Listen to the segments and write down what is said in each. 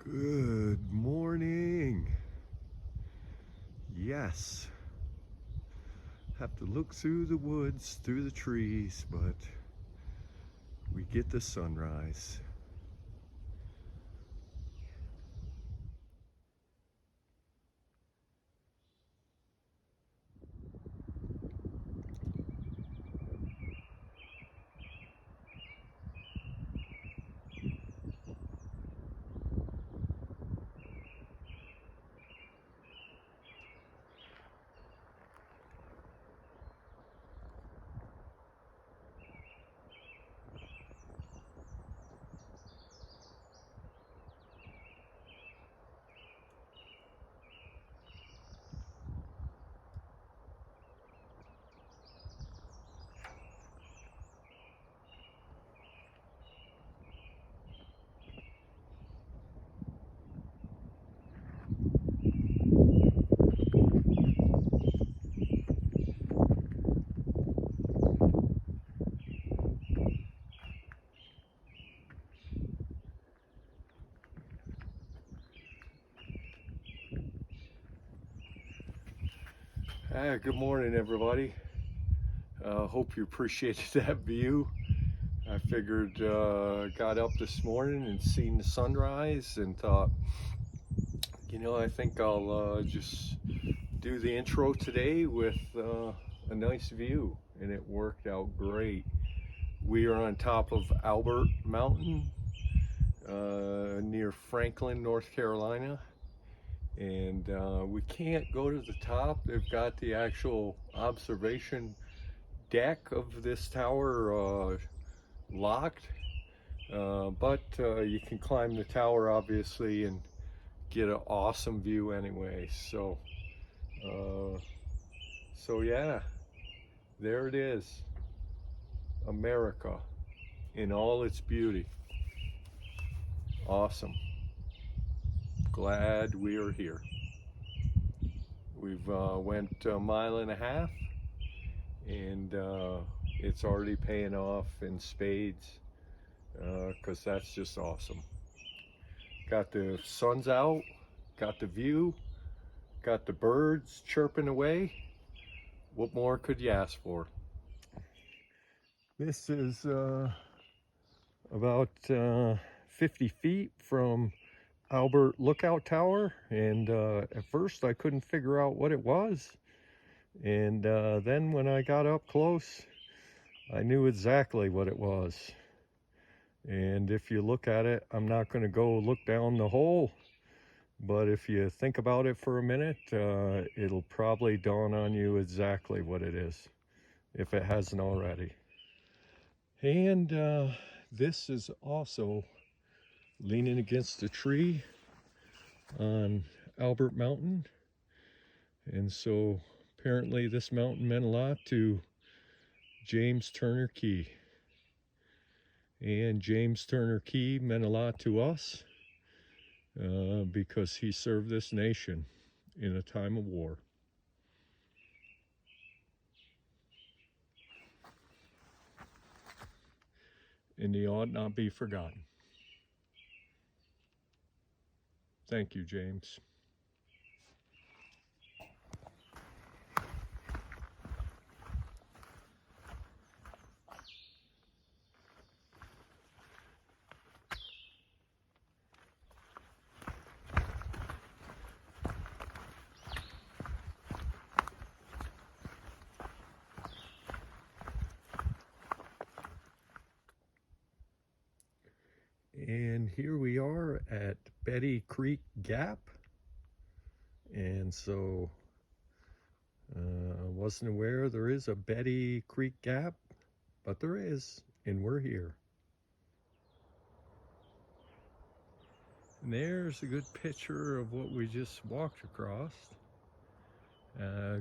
Good morning. Yes, have to look through the woods, through the trees, but we get the sunrise. Good morning, everybody. Hope you appreciated that view. I figured, got up this morning and seen the sunrise and thought, I think I'll just do the intro today with a nice view, and it worked out great. We are on top of Albert Mountain near Franklin, North Carolina, and we can't go to the top. They've got the actual observation deck of this tower locked, but you can climb the tower obviously and get an awesome view anyway. So yeah, there it is, America in all its beauty. Awesome. Glad we are here. We've went a mile and a half, and it's already paying off in spades, because that's just awesome. Got the sun's out, got the view, got the birds chirping away. What more could you ask for? This is about 50 feet from Albert Lookout Tower, and at first I couldn't figure out what it was, and then when I got up close I knew exactly what it was. And if you look at it, I'm not going to go look down the hole, but if you think about it for a minute, it'll probably dawn on you exactly what it is, if it hasn't already. And this is also leaning against a tree on Albert Mountain. And so apparently this mountain meant a lot to James Turner Key. And James Turner Key meant a lot to us because he served this nation in a time of war. And he ought not be forgotten. Thank you, James. And here we are at Betty Creek Gap. And so wasn't aware there is a Betty Creek Gap, but there is, and we're here. And there's a good picture of what we just walked across.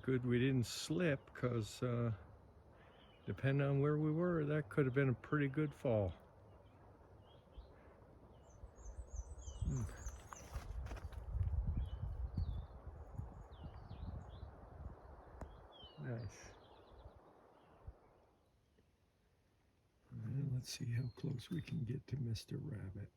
Good we didn't slip, because depending on where we were, that could have been a pretty good fall. Nice. Let's see how close we can get to Mr. Rabbit.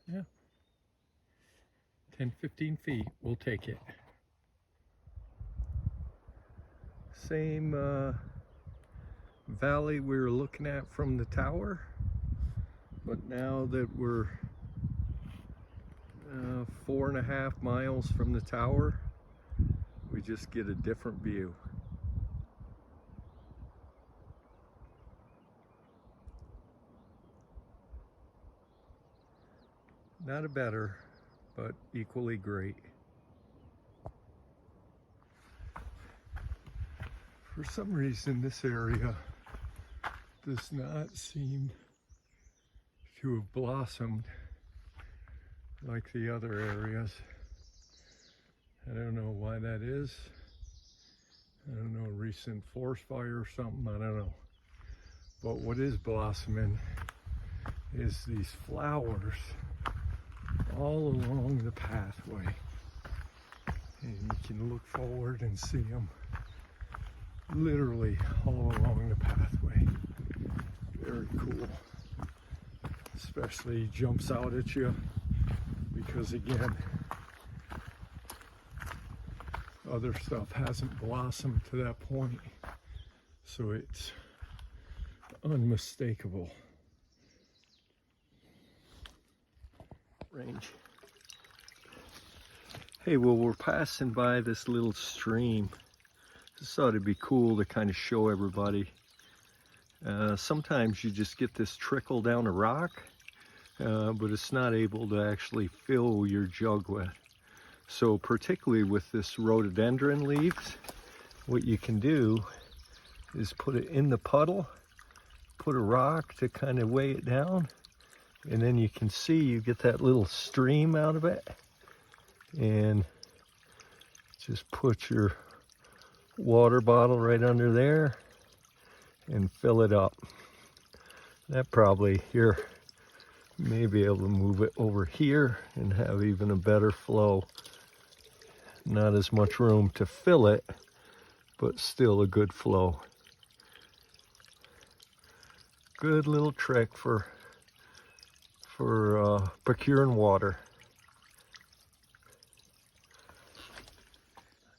Yeah, 10-15 feet, we'll take it. Same valley we were looking at from the tower, but now that we're 4.5 miles from the tower, we just get a different view. Not a better, but equally great. For some reason, this area does not seem to have blossomed like the other areas. I don't know why that is. I don't know, recent forest fire or something, I don't know. But what is blossoming is these flowers all along the pathway. And you can look forward and see them literally all along the pathway. Very cool. Especially jumps out at you because, again, other stuff hasn't blossomed to that point, so it's unmistakable. Range. Hey, well, we're passing by this little stream. Just thought it'd be cool to kind of show everybody. Sometimes you just get this trickle down a rock, but it's not able to actually fill your jug with. So particularly with this rhododendron leaves, what you can do is put it in the puddle, put a rock to kind of weigh it down, and then you can see you get that little stream out of it, and just put your water bottle right under there and fill it up. That probably here may be able to move it over here and have even a better flow. Not as much room to fill it, but still a good flow. Good little trick for procuring water.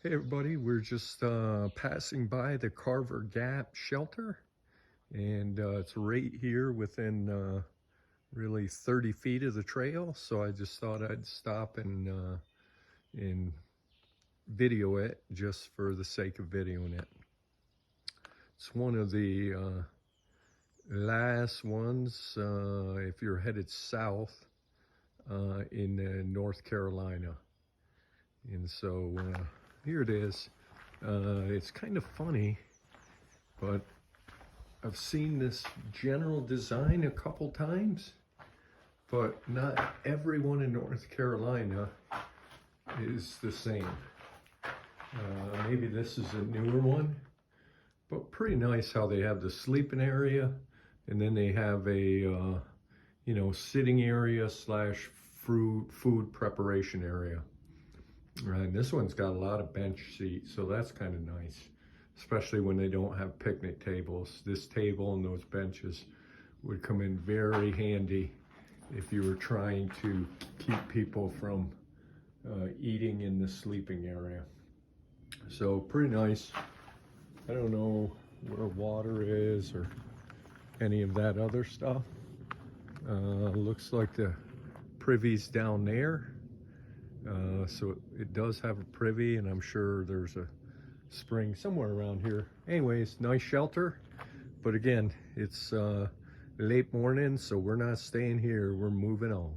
Hey everybody, we're just passing by the Carver Gap shelter, and it's right here within really 30 feet of the trail, so I just thought I'd stop and video it just for the sake of videoing it. It's one of the last ones if you're headed south in North Carolina. And so here it is. It's kind of funny, but I've seen this general design a couple times, but not everyone in North Carolina is the same. Maybe this is a newer one, but pretty nice how they have the sleeping area, and then they have a sitting area slash food preparation area. And this one's got a lot of bench seats, so that's kind of nice, especially when they don't have picnic tables. This table and those benches would come in very handy if you were trying to keep people from eating in the sleeping area. So pretty nice. I don't know where water is or any of that other stuff. Looks like the privy's down there. So it does have a privy, and I'm sure there's a spring somewhere around here. Anyways, nice shelter. But again, it's late morning, so we're not staying here. We're moving on.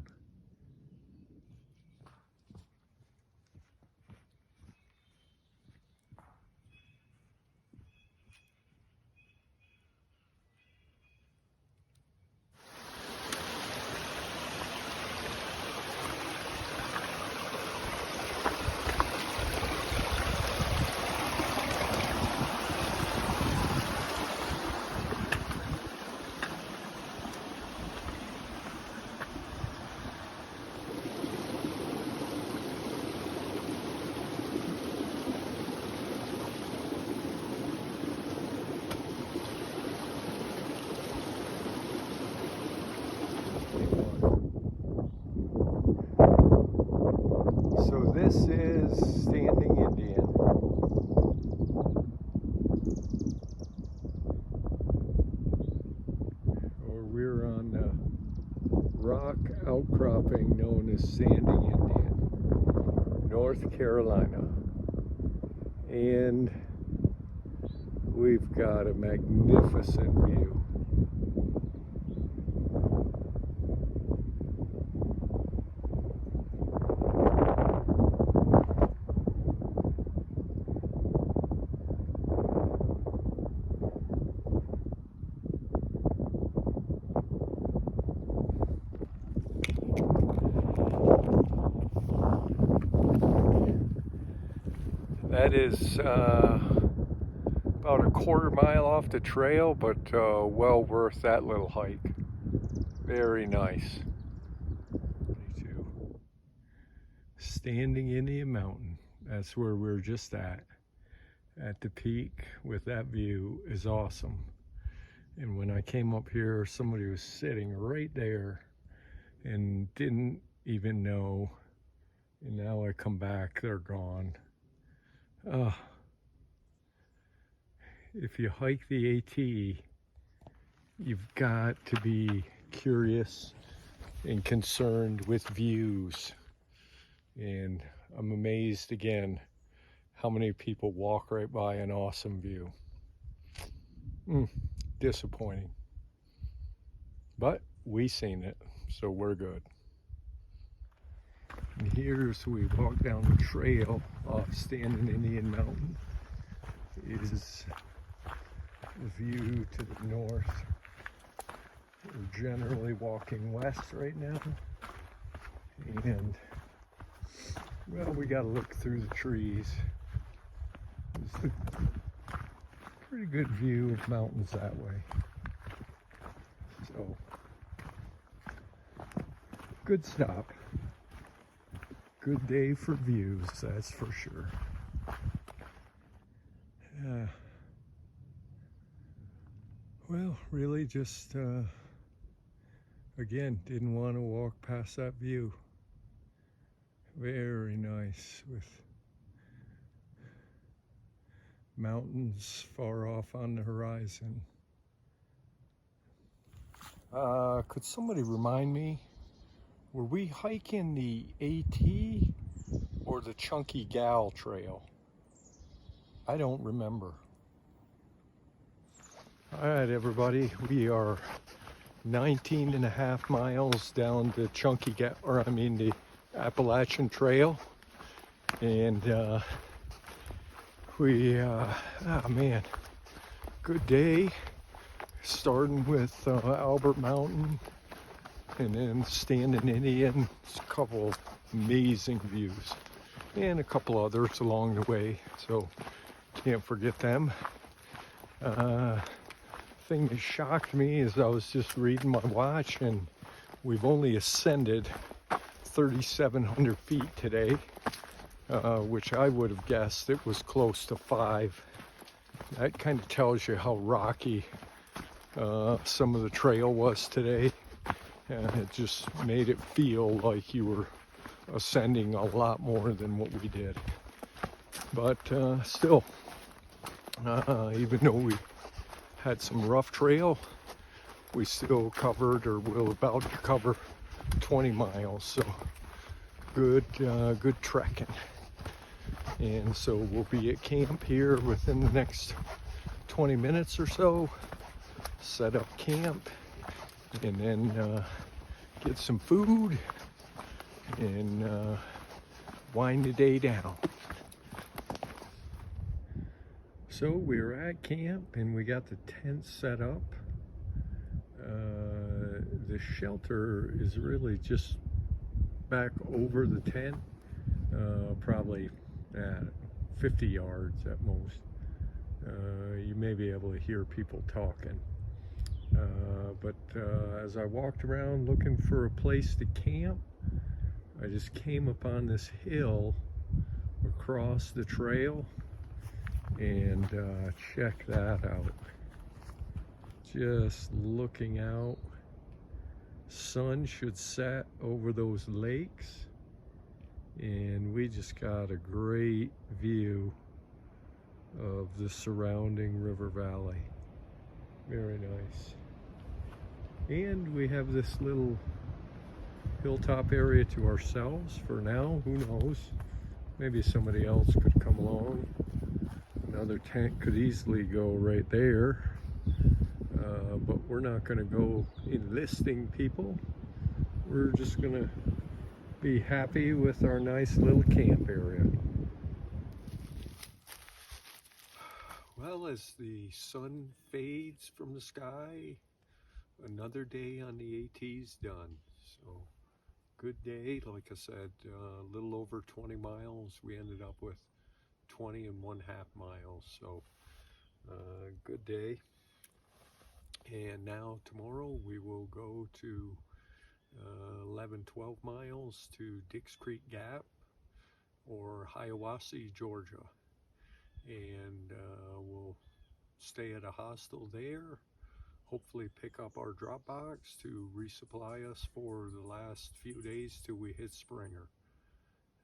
is Standing Indian, North Carolina. And we've got a magnificent view. That is about a quarter-mile off the trail, but well worth that little hike. Very nice. Standing Indian Mountain. That's where we're just at the peak with that view is awesome. And when I came up here, somebody was sitting right there and didn't even know. And now I come back, they're gone. If you hike the AT, you've got to be curious and concerned with views. And I'm amazed again how many people walk right by an awesome view. Disappointing. But we seen it, so we're good. And here's we walk down the trail off Standing Indian Mountain. Is the view to the north. We're generally walking west right now, and well, we got to look through the trees. It's a pretty good view of mountains that way. So, good stop. Good day for views, that's for sure. Well, really just, again, didn't want to walk past that view. Very nice with mountains far off on the horizon. Could somebody remind me, were we hiking the AT or the Chunky Gal Trail? I don't remember. All right, everybody, we are 19 and a half miles down the the Appalachian Trail. And man, good day. Starting with Albert Mountain and then Standing Indian. It's a couple amazing views and a couple others along the way, so can't forget them. Thing that shocked me is I was just reading my watch and we've only ascended 3,700 feet today, which I would have guessed it was close to 5. That kind of tells you how rocky some of the trail was today, and it just made it feel like you were ascending a lot more than what we did. But still, even though we had some rough trail, we still covered, or we're about to cover, 20 miles, so good trekking. And so we'll be at camp here within the next 20 minutes or so, set up camp, and then get some food and wind the day down. So we're at camp and we got the tent set up. The shelter is really just back over the tent, probably 50 yards at most. You may be able to hear people talking. But as I walked around looking for a place to camp, I just came upon this hill across the trail, and check that out. Just looking out, sun should set over those lakes, and we just got a great view of the surrounding river valley. Very nice. And we have this little hilltop area to ourselves for now. Who knows? Maybe somebody else could come along. Another tent could easily go right there. But we're not going to go enlisting people. We're just going to be happy with our nice little camp area. Well, as the sun fades from the sky, another day on the AT's done. So good day. Like I said, a little over 20 miles. We ended up with 20.5 miles. So good day. And now tomorrow we will go to 11-12 miles to Dix Creek Gap or Hiawassee, Georgia. And we'll stay at a hostel there, hopefully pick up our drop box to resupply us for the last few days till we hit Springer.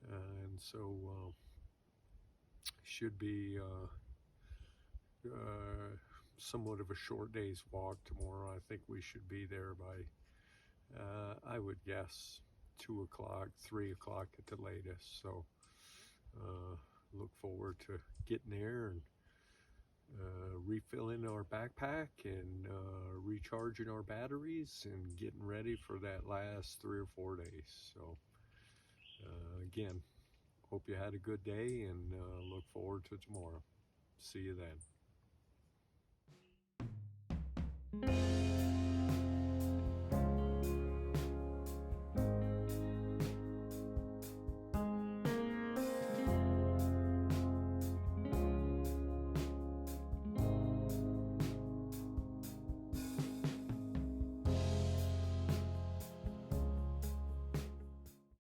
And so should be somewhat of a short day's walk tomorrow. I think we should be there by I would guess 2 o'clock, 3 o'clock at the latest. So look forward to getting there and refilling our backpack and recharging our batteries and getting ready for that last 3 or 4 days. So again, hope you had a good day and look forward to tomorrow. See you then.